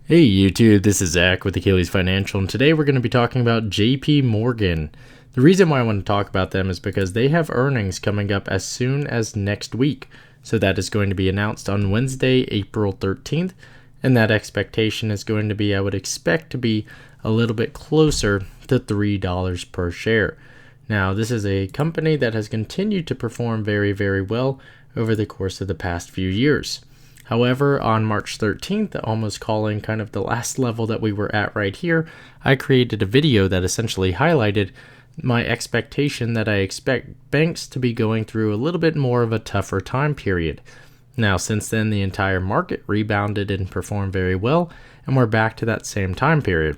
Hey YouTube, this is Zach with Achilles Financial, and today we're going to be talking about JP Morgan. The reason why I want to talk about them is because they have earnings coming up as soon as next week. So that is going to be announced on Wednesday, April 13th, and that expectation is going to be, I would expect to be a little bit closer to $3 per share. Now, this is a company that has continued to perform very, very well over the course of the past few years. However, on March 13th, almost calling kind of the last level that we were at right here, I created a video that essentially highlighted my expectation that I expect banks to be going through a little bit more of a tougher time period. Now, since then, the entire market rebounded and performed very well, and we're back to that same time period.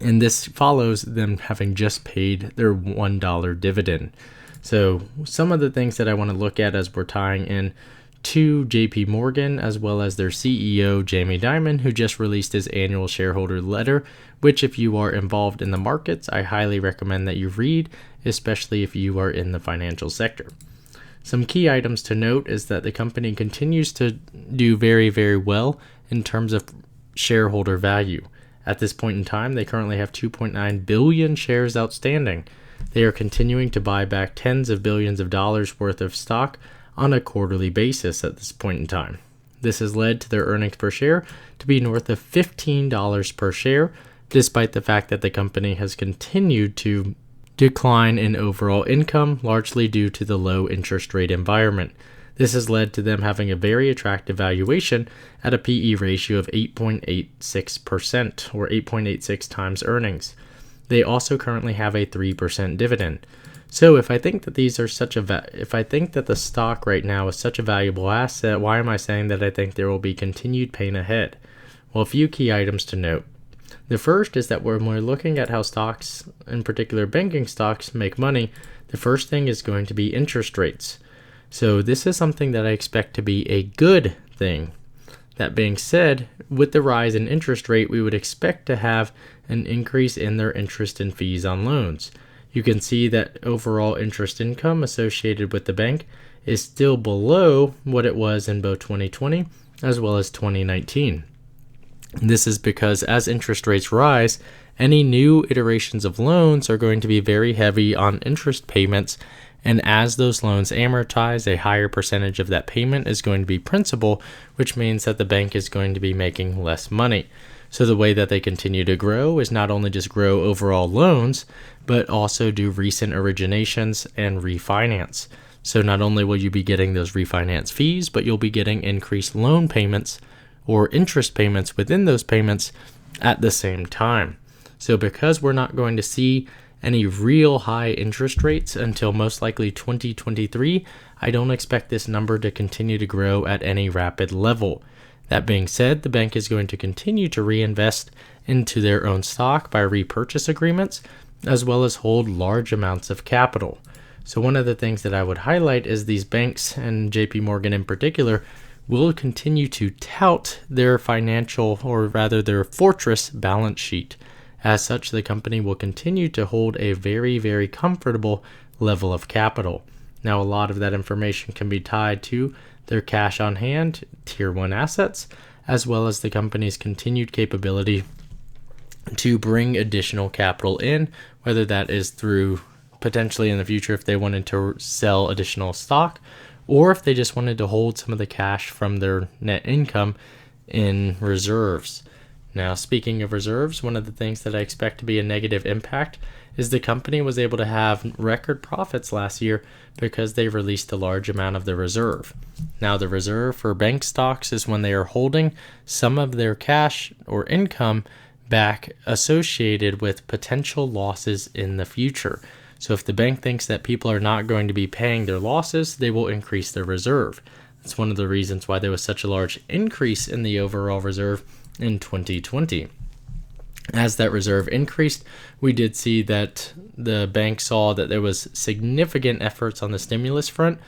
And this follows them having just paid their $1 dividend. So some of the things that I want to look at as we're tying in to JP Morgan, as well as their CEO Jamie Dimon, who just released his annual shareholder letter, which if you are involved in the markets, I highly recommend that you read, especially if you are in the financial sector. Some key items to note is that the company continues to do very, very well in terms of shareholder value. At this point in time, they currently have 2.9 billion shares outstanding. They are continuing to buy back tens of billions of dollars worth of stock on a quarterly basis at this point in time. This has led to their earnings per share to be north of $15 per share, despite the fact that the company has continued to decline in overall income, largely due to the low interest rate environment. This has led to them having a very attractive valuation at a PE ratio of 8.86% or 8.86 times earnings. They also currently have a 3% dividend. So if I think that these are if I think that the stock right now is such a valuable asset, why am I saying that I think there will be continued pain ahead? Well, a few key items to note. The first is that when we're looking at how stocks, in particular banking stocks, make money, the first thing is going to be interest rates. So this is something that I expect to be a good thing. That being said, with the rise in interest rate, we would expect to have an increase in their interest and fees on loans. You can see that overall interest income associated with the bank is still below what it was in both 2020 as well as 2019. This is because as interest rates rise, any new iterations of loans are going to be very heavy on interest payments, and as those loans amortize, a higher percentage of that payment is going to be principal, which means that the bank is going to be making less money. So the way that they continue to grow is not only just grow overall loans, but also do recent originations and refinance. So not only will you be getting those refinance fees, but you'll be getting increased loan payments or interest payments within those payments at the same time. So because we're not going to see any real high interest rates until most likely 2023, I don't expect this number to continue to grow at any rapid level. That being said, the bank is going to continue to reinvest into their own stock by repurchase agreements, as well as hold large amounts of capital. So one of the things that I would highlight is these banks, and JP Morgan in particular, will continue to tout their financial, or rather their fortress balance sheet. As such, the company will continue to hold a very, very comfortable level of capital. Now, a lot of that information can be tied to their cash on hand, tier 1 assets, as well as the company's continued capability to bring additional capital in, whether that is through potentially in the future if they wanted to sell additional stock, or if they just wanted to hold some of the cash from their net income in reserves. Now, speaking of reserves, one of the things that I expect to be a negative impact is the company was able to have record profits last year because they released a large amount of the reserve. Now, the reserve for bank stocks is when they are holding some of their cash or income back associated with potential losses in the future. So if the bank thinks that people are not going to be paying their losses, they will increase their reserve. That's one of the reasons why there was such a large increase in the overall reserve in 2020. As that reserve increased, we did see that the bank saw that there was significant efforts on the stimulus front,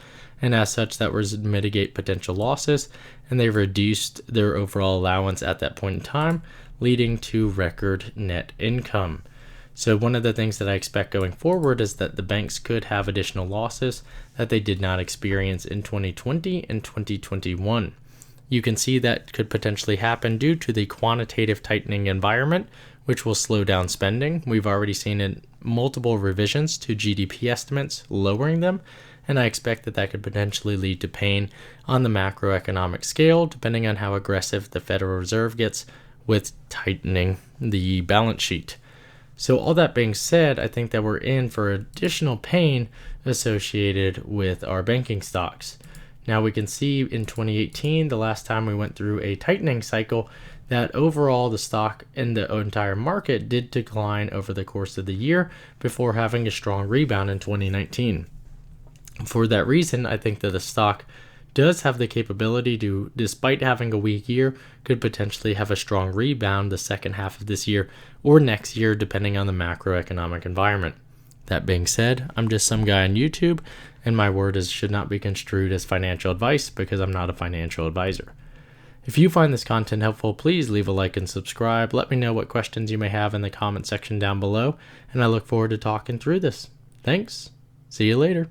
and as such, that was mitigate potential losses, and they reduced their overall allowance at that point in time, leading to record net income. So one of the things that I expect going forward is that the banks could have additional losses that they did not experience in 2020 and 2021. You can see that could potentially happen due to the quantitative tightening environment, which will slow down spending. We've already seen in multiple revisions to GDP estimates, lowering them, and I expect that that could potentially lead to pain on the macroeconomic scale, depending on how aggressive the Federal Reserve gets with tightening the balance sheet. So all that being said, I think that we're in for additional pain associated with our banking stocks. Now we can see in 2018, the last time we went through a tightening cycle, that overall the stock and the entire market did decline over the course of the year before having a strong rebound in 2019. For that reason, I think that the stock does have the capability to, despite having a weak year, could potentially have a strong rebound the second half of this year or next year, depending on the macroeconomic environment. That being said, I'm just some guy on YouTube, and my word should not be construed as financial advice because I'm not a financial advisor. If you find this content helpful, please leave a like and subscribe. Let me know what questions you may have in the comment section down below, and I look forward to talking through this. Thanks. See you later.